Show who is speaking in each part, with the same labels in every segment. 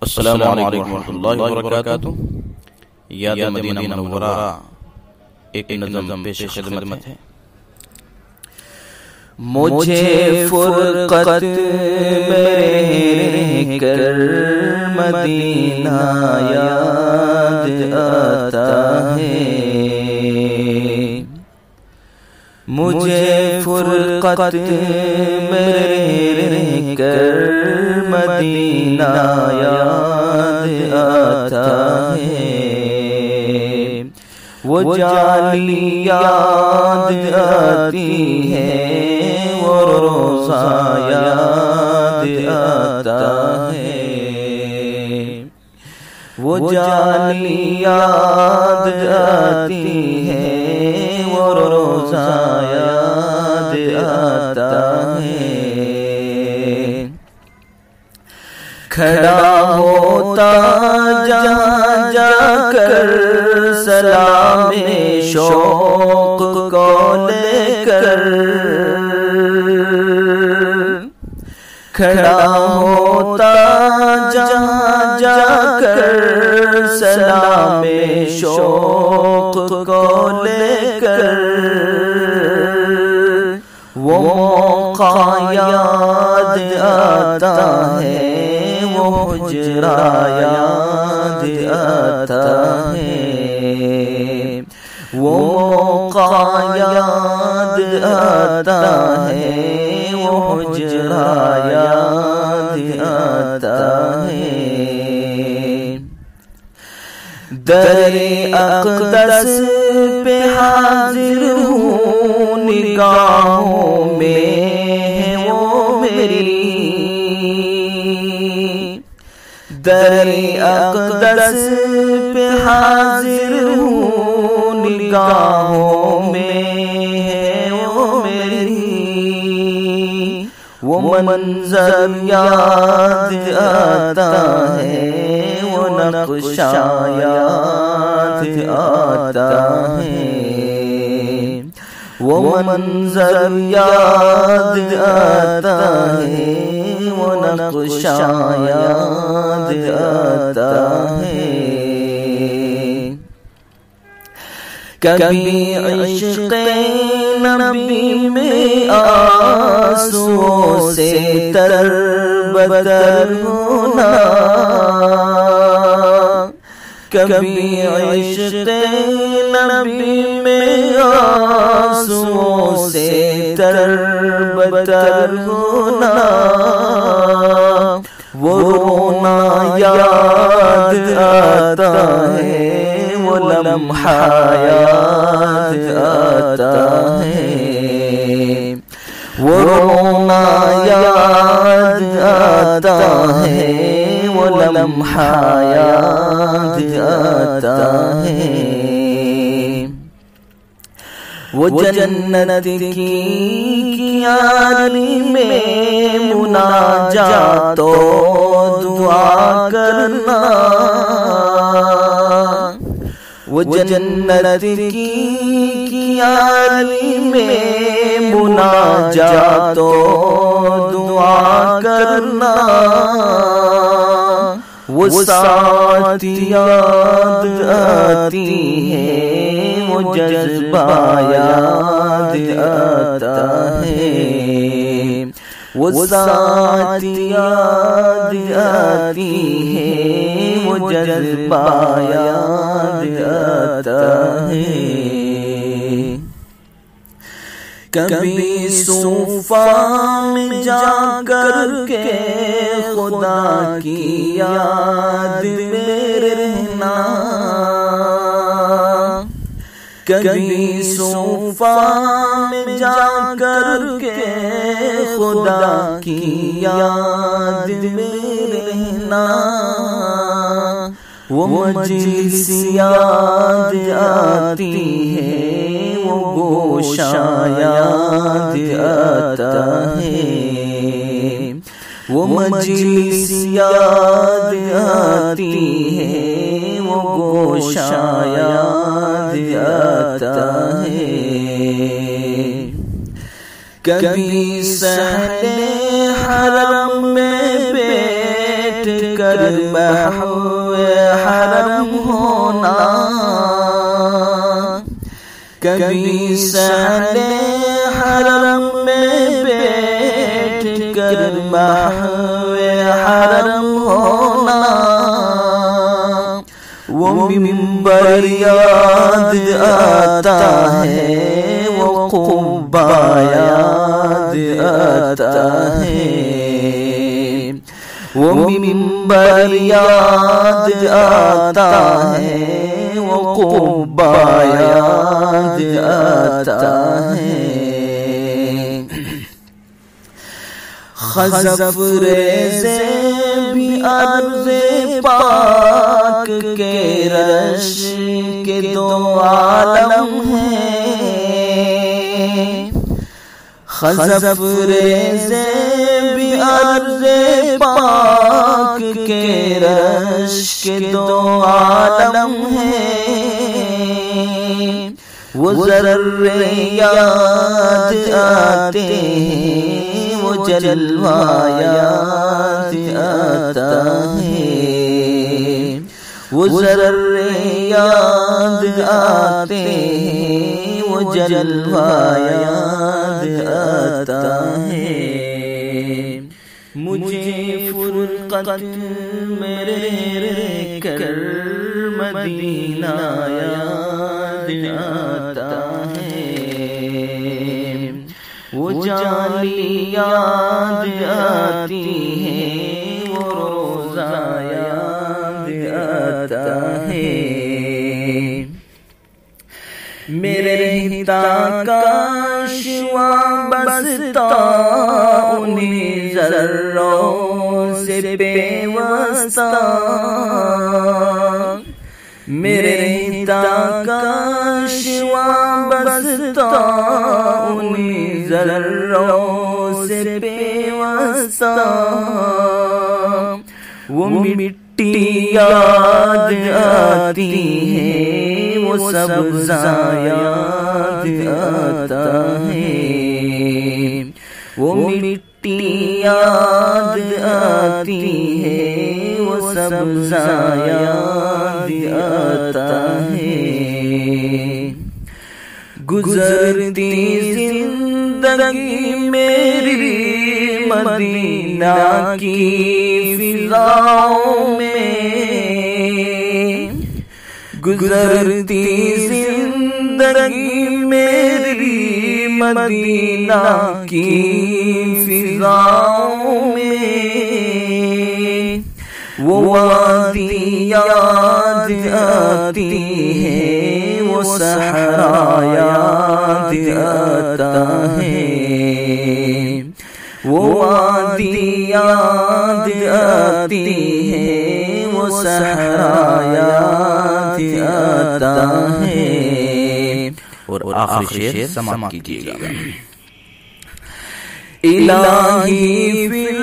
Speaker 1: السلام علیکم ورحمۃ اللہ وبرکاتہ۔ یاد مدینہ منورہ ایک نظم پیش خدمت ہے۔
Speaker 2: مجھے فرقت میں کر مدینہ یاد آتا ہے، مجھے فرقت میں کر مدینہ یاد آتا ہے، وہ جالی یاد آتی ہے، وہ روزہ یاد آتا ہے، وہ جالی یاد آتی ہے، وہ روزہ یاد آتا ہے۔ کھڑا ہوتا جہاں جا کر سلام شوق کو لے کر، کھڑا ہوتا جہاں جا کر سلام شوق کو لے کر، وہ موقع یاد آتا ہے، وہ حجرہ یاد آتا ہے، وہ موقع یاد آتا ہے، وہ حجرہ یاد آتا ہے۔ در اقدس پہ حاضر ہوں، نگاہوں میں ہے وہ میری، در اقدس پہ حاضر ہوں، نگاہوں میں ہے وہ میری، وہ منظر یاد آتا ہے، وہ نقشہ یاد آتا ہے، وہ منظر یاد آتا ہے، وہ نقشہ یاد آتا ہے۔ کبھی عشق نبی میں آنسوؤں سے تر بدر ہونا، کبھی عشق نبی میں آنسوؤں سے تر بدر ہونا، وہ رونا یاد آتا ہے، وہ لمحہ یاد آتا ہے، وہ رونا یاد آتا ہے، وہ لمحہ یاد آتا ہے۔ وہ جنت کی کیانی میں مناجات و دعا کرنا، وہ جنت کی کیانی میں مناجات و دعا کرنا، وہ ساتھ یاد آتی ہے، وہ جذبہ یاد آتا ہے، وہ ساتھ یاد آتی ہے، وہ جذبہ یاد آتا ہے۔ کبھی صوفا میں جا کر کے خدا کی یاد میں رہنا، کبھی صوفا میں جا کر کے خدا کی یاد میں رہنا، وہ مجلس یاد آتی ہے، وہ گوشہ یاد آتا ہے، وہ مجلس یاد آتی ہے، وہ گوشہ یاد آتا ہے۔ کبھی صحن حرم میں بیٹھ کر محو حرم ہونا، کبھی صحن حرم میں بیٹھ کر محو حرم ہونا، وہ منبر یاد آتا ہے، وہ قبا یاد آتا ہے، وہ منبر یاد آتا ہے، وہ قبا یاد آتا ہے۔ خزف ریزے بھی عرض پاک کے رش کے دو عالم ہیں، خزف ریزے بھی عرض پاک کے رش کے دو عالم ہیں، وہ ذرے یاد آتے ہیں، وہ جلوہ یاد آتا ہے، وہ ذرے یاد آتے ہیں، وہ جلوہ یاد آتا ہے۔ مجھے فرقت میں رہ کر مدینہ یاد آتا ہے، وہ جالی یاد آتی ہے، وہ روزہ یاد آتا ہے۔ میرے رہتا کاشواں بستا انہیں ذروں سے پیوستہ، میرے رہتا کاشواں بستا انہیں ذروں سے پیوستہ، وہ مٹی یاد آتی ہے، وہ سبزہ یاد آتا ہے، وہ مٹی یاد آتی ہے، وہ سبزہ یاد آتا ہے۔ گزرتی زندگی میری مدینہ کی فضاؤں میں، گزرتی زندگی میری مدینہ کی فضاؤں میں، وہ وادی یاد آتی ہے، وہ صحرا یاد آتا ہے، وہ وادی یاد آتی ہے، وہ صحرا یاد آتا ہے۔
Speaker 1: اور آخری شعر سماعت کیجیے گا۔
Speaker 2: الہی پھر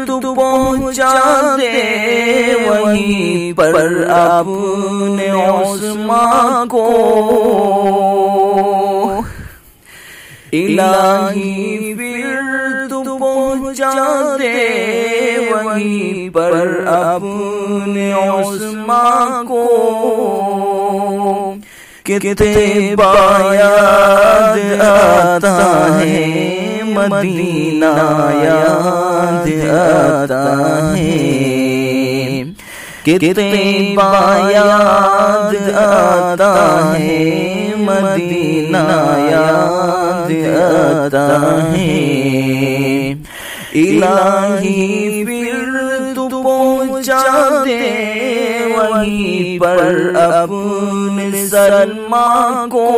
Speaker 2: تو پہنچا دے وہیں پر اپنے عظمیٰ کو، الہی پھر تو پہنچا دے وہیں پر اپنے عظمیٰ کو، کتنے یاد آتا ہے، مدینہ یاد آتا ہے، کتنے یاد آتا ہے، مدینہ یاد آتا ہے۔ الہی پھر تو پہنچا دے وہیں پر اپنے سلمہ کو،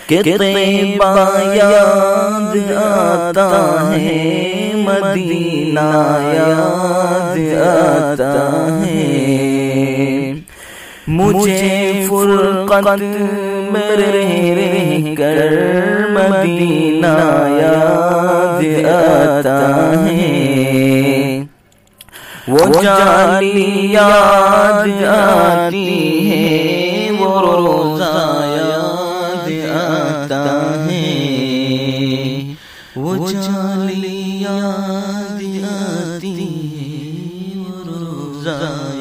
Speaker 2: کتنے یاد آتا ہے، مدینہ یاد آتا ہے۔ مجھے فرقت میں رہ کر مدینہ یاد آتا ہے، وہ جالی یاد آتی ہے، وہ روزہ یاد آتا ہے، وہ جالی یاد آتی ہے۔ روزہ